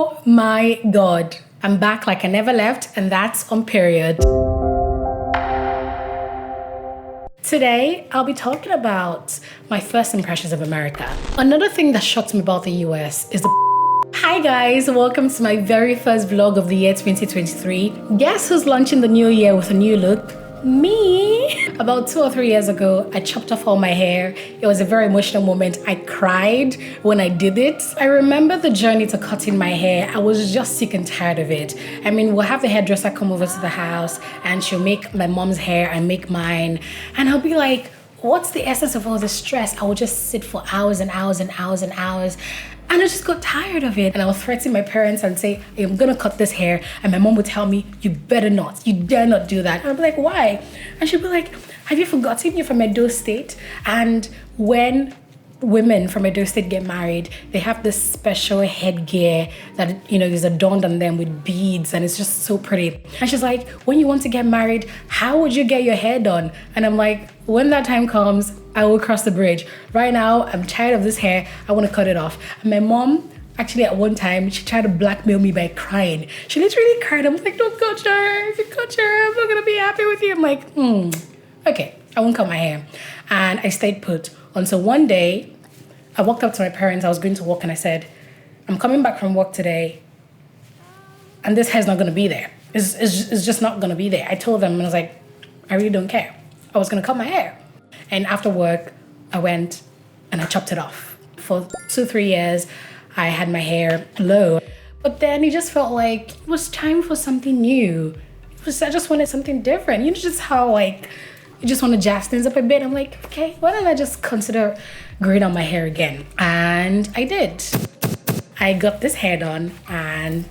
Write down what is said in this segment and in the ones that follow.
Oh my God. I'm back like I never left, and that's on period. Today, I'll be talking about my first impressions of America. Another thing that shocked me about the US is the Hi guys, welcome to my very first vlog of the year 2023. Guess who's launching the new year with a new look? Me! About 2 or 3 years ago, I chopped off all my hair. It was a very emotional moment. I cried when I did it. I remember the journey to cutting my hair. I was just sick and tired of it. I mean, we'll have the hairdresser come over to the house and she'll make my mom's hair and make mine. And I'll be like, what's the essence of all this stress? I would just sit for hours and hours and hours and hours. And I just got tired of it. And I would threaten my parents and say, hey, I'm gonna cut this hair. And my mom would tell me, you better not, you dare not do that. And I'd be like, why? And she'd be like, have you forgotten you're from Edo State? And when women from Edo State get married, they have this special headgear that, is adorned on them with beads, and it's just so pretty. And she's like, when you want to get married, how would you get your hair done? And I'm like, when that time comes, I will cross the bridge. Right now, I'm tired of this hair. I want to cut it off. And my mom, actually at one time, she tried to blackmail me by crying. She literally cried. I'm like, don't cut your hair. If you cut your hair, I'm not gonna be happy with you. I'm like, okay, I won't cut my hair. And I stayed put until one day, I walked up to my parents. I was going to work and I said, I'm coming back from work today and this hair's not going to be there. It's just not going to be there. I told them and I was like, I really don't care. I was going to cut my hair. And after work, I went and I chopped it off. For 2-3 years, I had my hair low. But then it just felt like it was time for something new. I just wanted something different. Just how you just want to jazz things up a bit. I'm like, okay, why don't I just consider growing out my hair again? And I did. I got this hair done and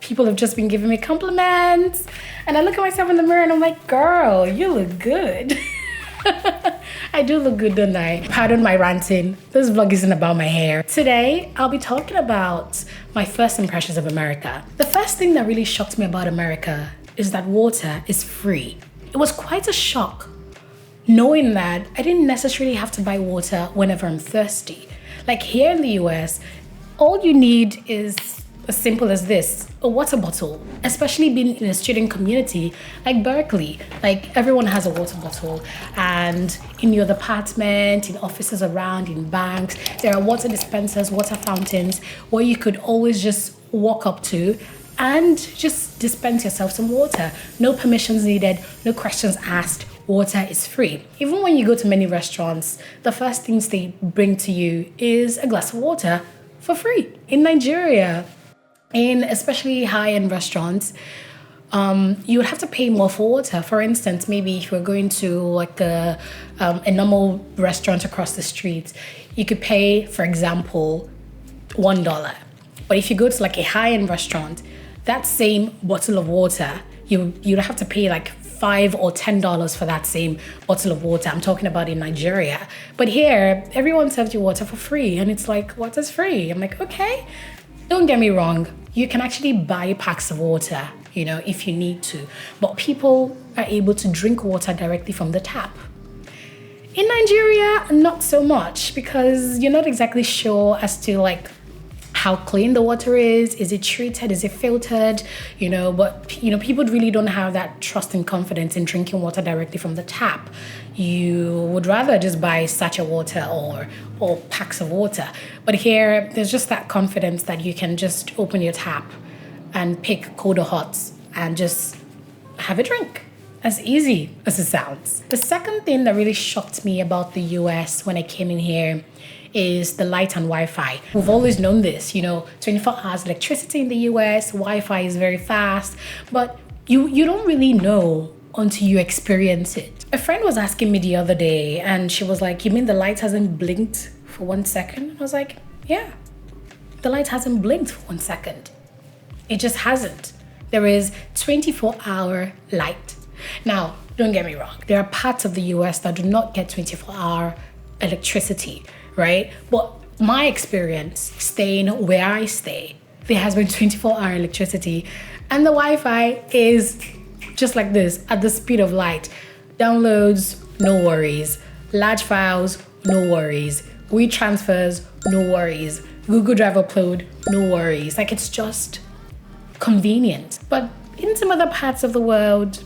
people have just been giving me compliments. And I look at myself in the mirror and I'm like, girl, you look good. I do look good, don't I? Pardon my ranting. This vlog isn't about my hair. Today, I'll be talking about my first impressions of America. The first thing that really shocked me about America is that water is free. It was quite a shock knowing that I didn't necessarily have to buy water whenever I'm thirsty. Like here in the US, all you need is as simple as this, a water bottle. Especially being in a student community like Berkeley, like everyone has a water bottle, and in your apartment, in offices around, in banks, there are water dispensers, water fountains where you could always just walk up to and just dispense yourself some water. No permissions needed, no questions asked. Water is free. Even when you go to many restaurants, the first things they bring to you is a glass of water for free. In Nigeria, in especially high-end restaurants, you would have to pay more for water. For instance, maybe if you're going to like a normal restaurant across the street, you could pay, for example, $1. But if you go to like a high-end restaurant, that same bottle of water, you'd have to pay like $5 or $10 for that same bottle of water. I'm talking about in Nigeria. But here, everyone serves you water for free. And it's like, water's free. I'm like, okay. Don't get me wrong. You can actually buy packs of water, if you need to. But people are able to drink water directly from the tap. In Nigeria, not so much, because you're not exactly sure as to how clean the water is it treated, is it filtered, but people really don't have that trust and confidence in drinking water directly from the tap. You would rather just buy sachet water or packs of water. But here, there's just that confidence that you can just open your tap and pick cold or hot and just have a drink. As easy as it sounds. The second thing that really shocked me about the US when I came in here is the light and Wi-Fi. We've always known this, 24 hours electricity in the US, Wi-Fi is very fast, but you don't really know until you experience it. A friend was asking me the other day and she was like, you mean the light hasn't blinked for 1 second? I was like, yeah, the light hasn't blinked for 1 second. It just hasn't. There is 24-hour light. Now, don't get me wrong. There are parts of the US that do not get 24-hour electricity, right? But my experience staying where I stay, there has been 24-hour electricity and the Wi-Fi is just like this, at the speed of light. Downloads, no worries. Large files, no worries. WeTransfers, no worries. Google Drive upload, no worries. Like, it's just convenient. But in some other parts of the world,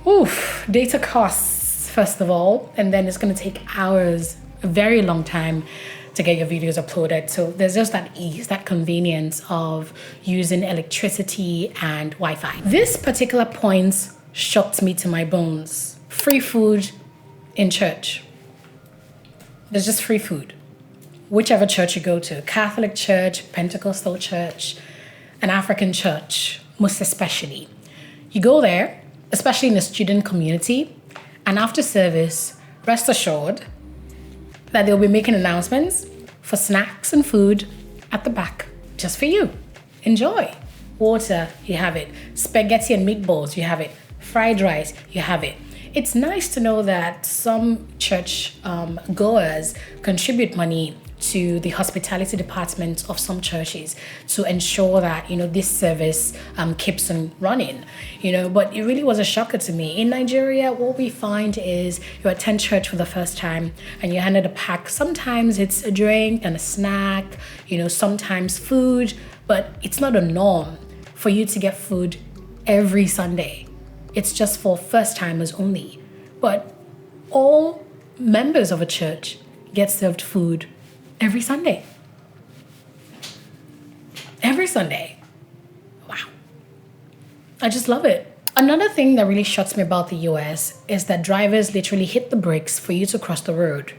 oof, data costs, first of all, and then it's gonna take hours, a very long time to get your videos uploaded. So there's just that ease, that convenience of using electricity and Wi-Fi. This particular point shocked me to my bones. Free food in church. There's just free food. Whichever church you go to, Catholic church, Pentecostal church, an African church, most especially. You go there, especially in the student community, and after service, rest assured that they'll be making announcements for snacks and food at the back, just for you. Enjoy. Water, you have it. Spaghetti and meatballs, you have it. Fried rice, you have it. It's nice to know that some church goers contribute money to the hospitality department of some churches to ensure that, you know, this service keeps on running, you know. But it really was a shocker to me. In Nigeria, what we find is you attend church for the first time and you're handed a pack. Sometimes it's a drink and a snack, you know, sometimes food, but it's not a norm for you to get food every Sunday. It's just for first timers only. But all members of a church get served food every Sunday. Every Sunday. Wow. I just love it. Another thing that really shocks me about the US is that drivers literally hit the brakes for you to cross the road.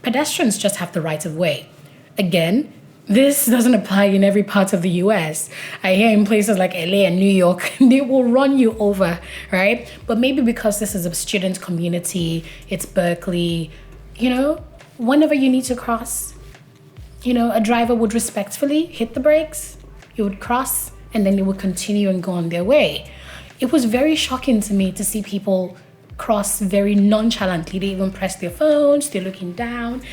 Pedestrians just have the right of way. Again, this doesn't apply in every part of the US. I hear in places like LA and New York, they will run you over, right? But maybe because this is a student community, it's Berkeley, you know, whenever you need to cross, you know, a driver would respectfully hit the brakes, you would cross, and then they would continue and go on their way. It was very shocking to me to see people cross very nonchalantly. They even press their phones, they're looking down,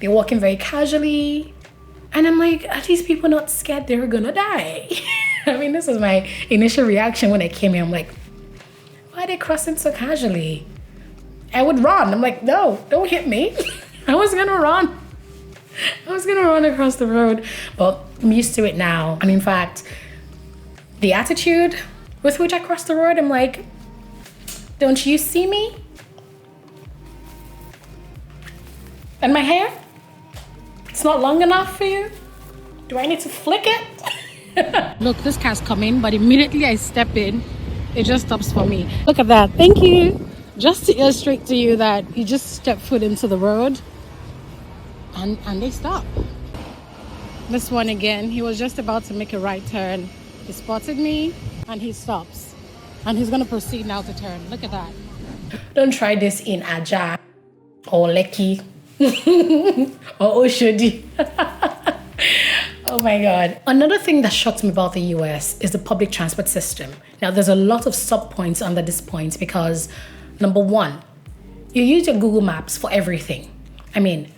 they're walking very casually. And I'm like, are these people not scared they're gonna die? I mean, this was my initial reaction when I came here. I'm like, why are they crossing so casually? I would run. I'm like, no, don't hit me. I was gonna run. I was gonna run across the road. But I'm used to it now. And in fact, the attitude with which I crossed the road, I'm like, don't you see me? And my hair? It's not long enough for you? Do I need to flick it? Look, this car's coming, but immediately I step in, it just stops for me. Look at that. Thank you. Just to illustrate to you that you just step foot into the road and they stop. This one again, he was just about to make a right turn. He spotted me and he stops. And he's going to proceed now to turn. Look at that. Don't try this in Aja or Lekki. or Oshodi. Oh my God. Another thing that shocked me about the US is the public transport system. Now, there's a lot of sub-points under this point because, number one, you use your Google Maps for everything. I mean,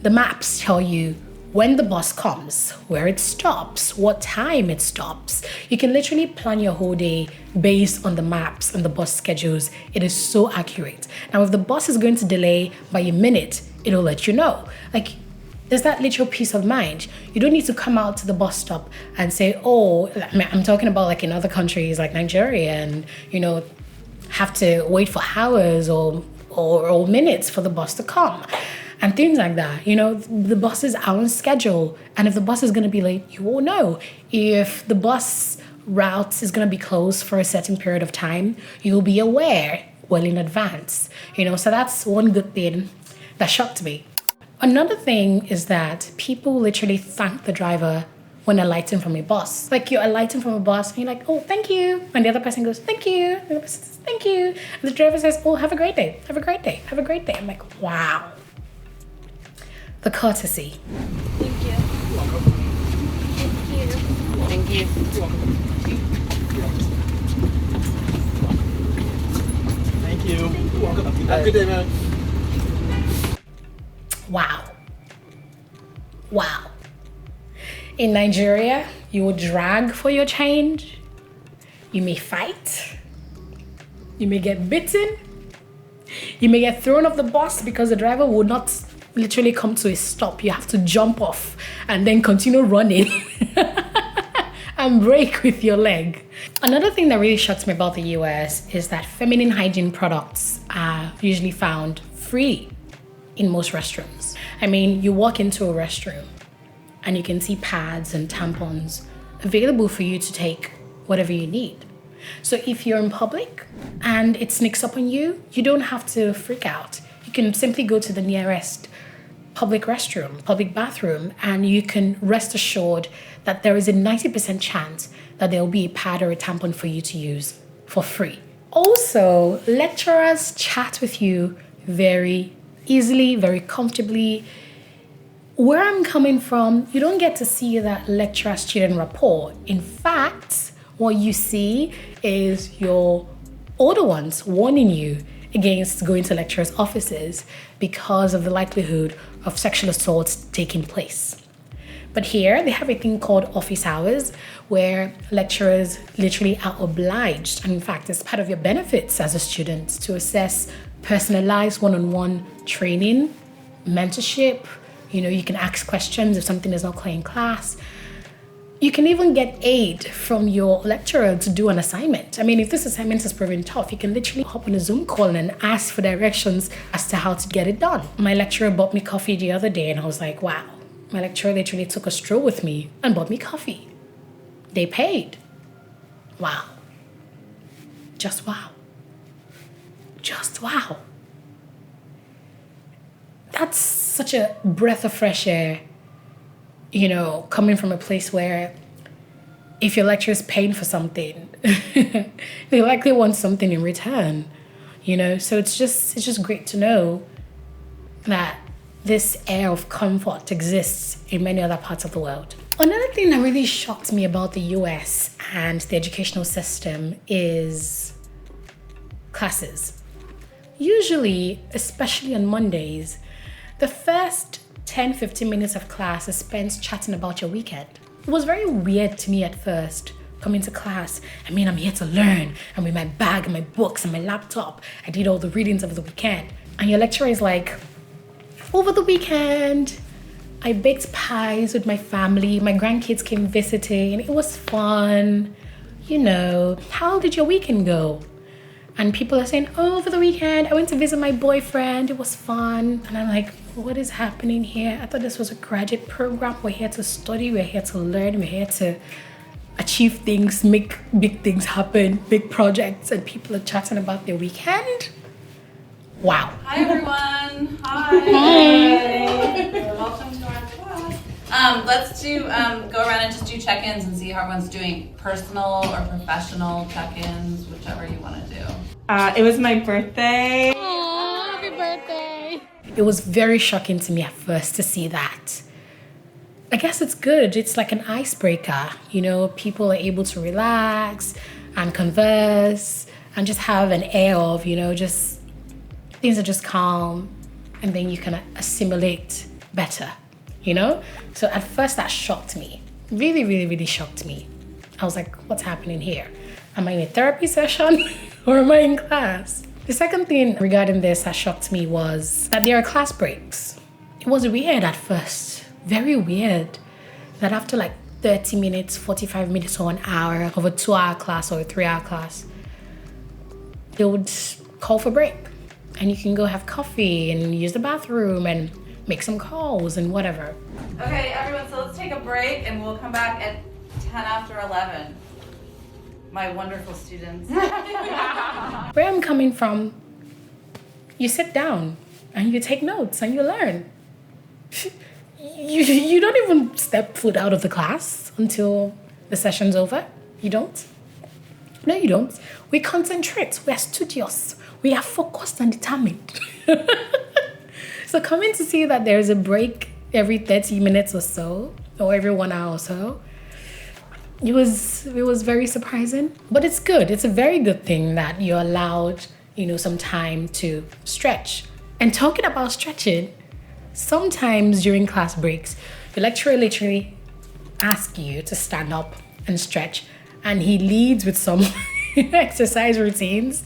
the maps tell you when the bus comes, where it stops, what time it stops. You can literally plan your whole day based on the maps and the bus schedules. It is so accurate. Now, if the bus is going to delay by a minute, it'll let you know. Like, there's that literal peace of mind. You don't need to come out to the bus stop and say, oh, I mean, I'm talking about like in other countries like Nigeria and, you know, have to wait for hours or minutes for the bus to come. And things like that. You know, the buses are on schedule. And if the bus is going to be late, you will know. If the bus route is going to be closed for a certain period of time, you'll be aware well in advance. You know, so that's one good thing that shocked me. Another thing is that people literally thank the driver when alighting from a bus. Like, you're alighting from a bus and you're like, oh, thank you. And the other person goes, thank you. And the other person says, thank you. And the driver says, oh, have a great day. Have a great day. Have a great day. I'm like, wow. The courtesy. Thank you. Thank you. Thank you. You're welcome. Have a good day, man. Wow. Wow. In Nigeria, you will drag for your change. You may fight. You may get bitten. You may get thrown off the bus because the driver will not literally come to a stop. You have to jump off and then continue running and break with your leg. Another thing that really shocks me about the US is that feminine hygiene products are usually found free in most restrooms. I mean, you walk into a restroom and you can see pads and tampons available for you to take whatever you need. So if you're in public and it sneaks up on you, you don't have to freak out. You can simply go to the nearest public restroom, public bathroom, and you can rest assured that there is a 90% chance that there will be a pad or a tampon for you to use for free. Also, lecturers chat with you very easily, very comfortably. Where I'm coming from, you don't get to see that lecturer-student rapport. In fact, what you see is your older ones warning you against going to lecturers' offices because of the likelihood of sexual assaults taking place. But here, they have a thing called office hours where lecturers literally are obliged, and in fact, it's part of your benefits as a student, to assess personalized one-on-one training, mentorship. You know, you can ask questions if something is not clear in class. You can even get aid from your lecturer to do an assignment. I mean, if this assignment is proving tough, you can literally hop on a Zoom call and ask for directions as to how to get it done. My lecturer bought me coffee the other day and I was like, wow. My lecturer literally took a stroll with me and bought me coffee. They paid. Wow. Just wow. Just wow. That's such a breath of fresh air. You know, coming from a place where if your lecturer is paying for something, they likely want something in return, you know? So it's just great to know that this air of comfort exists in many other parts of the world. Another thing that really shocked me about the US and the educational system is classes. Usually, especially on Mondays, the first 10-15 minutes of class is spent chatting about your weekend. It was very weird to me at first coming to class. I mean, I'm here to learn, and with my bag and my books and my laptop, I did all the readings of the weekend. And your lecturer is like, over the weekend, I baked pies with my family. My grandkids came visiting. It was fun. You know, how did your weekend go? And people are saying, oh, over the weekend, I went to visit my boyfriend. It was fun. And I'm like, what is happening here? I thought this was a graduate program. We're here to study. We're here to learn. We're here to achieve things, make big things happen, big projects. And people are chatting about their weekend. Wow. Hi, everyone. Hi. Welcome to our class. Let's do go around and just do check-ins and see how everyone's doing. Personal or professional check-ins, whichever you want to do. It was my birthday. Aww, happy birthday. It was very shocking to me at first to see that. I guess it's good. It's like an icebreaker. You know, people are able to relax and converse and just have an air of, you know, just things are just calm, and then you can assimilate better, you know? So at first that shocked me. Really, really, really shocked me. I was like, what's happening here? Am I in a therapy session or am I in class? The second thing regarding this that shocked me was that there are class breaks. It was weird at first, very weird, that after like 30 minutes, 45 minutes or an hour of a 2-hour class or a 3-hour class, they would call for break. And you can go have coffee and use the bathroom and make some calls and whatever. Okay, everyone, so let's take a break and we'll come back at 10 after 11. My wonderful students. Where I'm coming from, you sit down and you take notes and you learn. You don't even step foot out of the class until the session's over. You don't. No, you don't. We concentrate. We are studious. We are focused and determined. So coming to see that there's a break every 30 minutes or so, or every 1 hour or so, it was very surprising. But it's good. It's a very good thing that you're allowed, you know, some time to stretch. And talking about stretching, sometimes during class breaks, the lecturer literally asks you to stand up and stretch, and he leads with some exercise routines.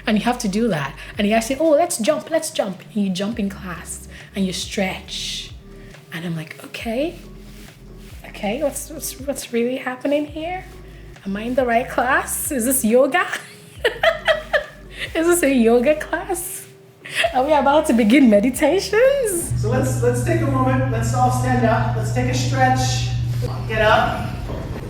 And you have to do that. And he asks you, oh, let's jump. And you jump in class. and you stretch. And I'm like, okay, what's really happening here? Am I in the right class? Is this yoga? Is this a yoga class? Are we about to begin meditations? So let's take a moment. Let's all stand up. Let's take a stretch. Get up.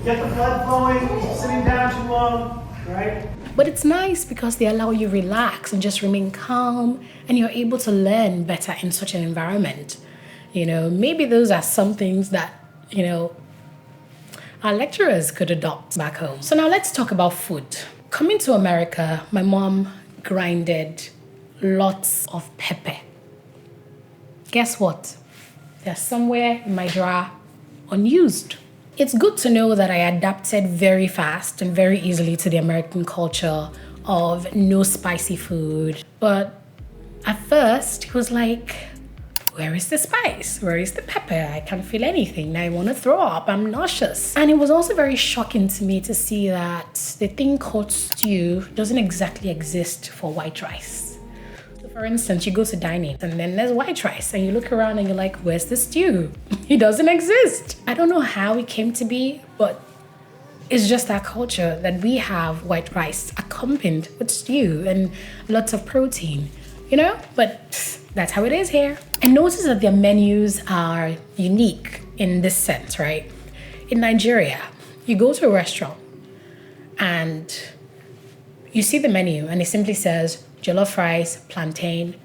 Get the blood flowing. Sitting down too long, right? But it's nice because they allow you relax and just remain calm, and you're able to learn better in such an environment. Maybe those are some things that, our lecturers could adopt back home. So now let's talk about food. Coming to America, my mom grinded lots of pepper. Guess what? They're somewhere in my drawer unused. It's good to know that I adapted very fast and very easily to the American culture of no spicy food. But at first, it was like, where is the spice? Where is the pepper? I can't feel anything. I want to throw up. I'm nauseous. And it was also very shocking to me to see that the thing called stew doesn't exactly exist for white rice. So for instance, you go to dining and then there's white rice and you look around and you're like, where's the stew? It doesn't exist. I don't know how it came to be, but it's just our culture that we have white rice accompanied with stew and lots of protein, But that's how it is here. And notice that their menus are unique in this sense, right? In Nigeria, you go to a restaurant and you see the menu and it simply says jollof rice, plantain,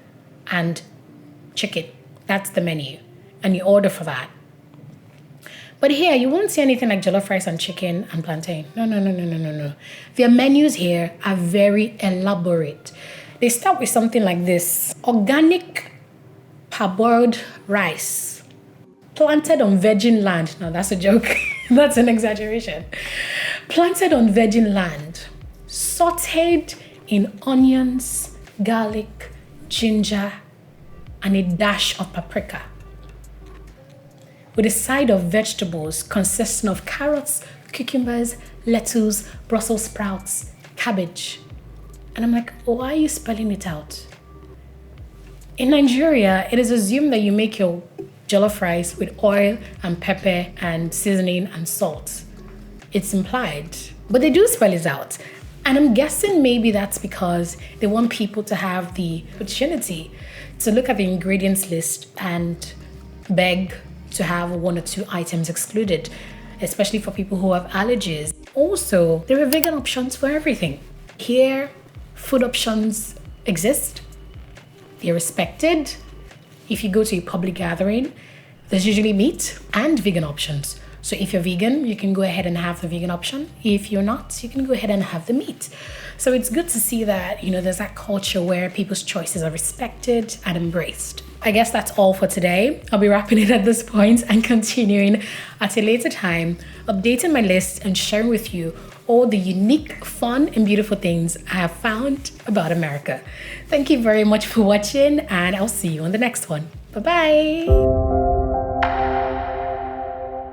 and chicken. That's the menu. And you order for that. But here, you won't see anything like jollof rice and chicken and plantain. No. Their menus here are very elaborate. They start with something like this: organic parboiled rice, planted on virgin land. Now that's a joke. That's an exaggeration. Planted on virgin land, sauteed in onions, garlic, ginger, and a dash of paprika, with a side of vegetables consisting of carrots, cucumbers, lettuce, Brussels sprouts, cabbage. And I'm like, why are you spelling it out? In Nigeria, it is assumed that you make your jollof rice with oil and pepper and seasoning and salt. It's implied, but they do spell it out. And I'm guessing maybe that's because they want people to have the opportunity to look at the ingredients list and beg to have one or two items excluded, especially for people who have allergies. Also, there are vegan options for everything. Here, food options exist. They're respected. If you go to a public gathering, there's usually meat and vegan options. So if you're vegan, you can go ahead and have the vegan option. If you're not, you can go ahead and have the meat. So it's good to see that, there's that culture where people's choices are respected and embraced. I guess that's all for today. I'll be wrapping it at this point and continuing at a later time, updating my list and sharing with you all the unique, fun, and beautiful things I have found about America. Thank you very much for watching, and I'll see you on the next one. Bye-bye.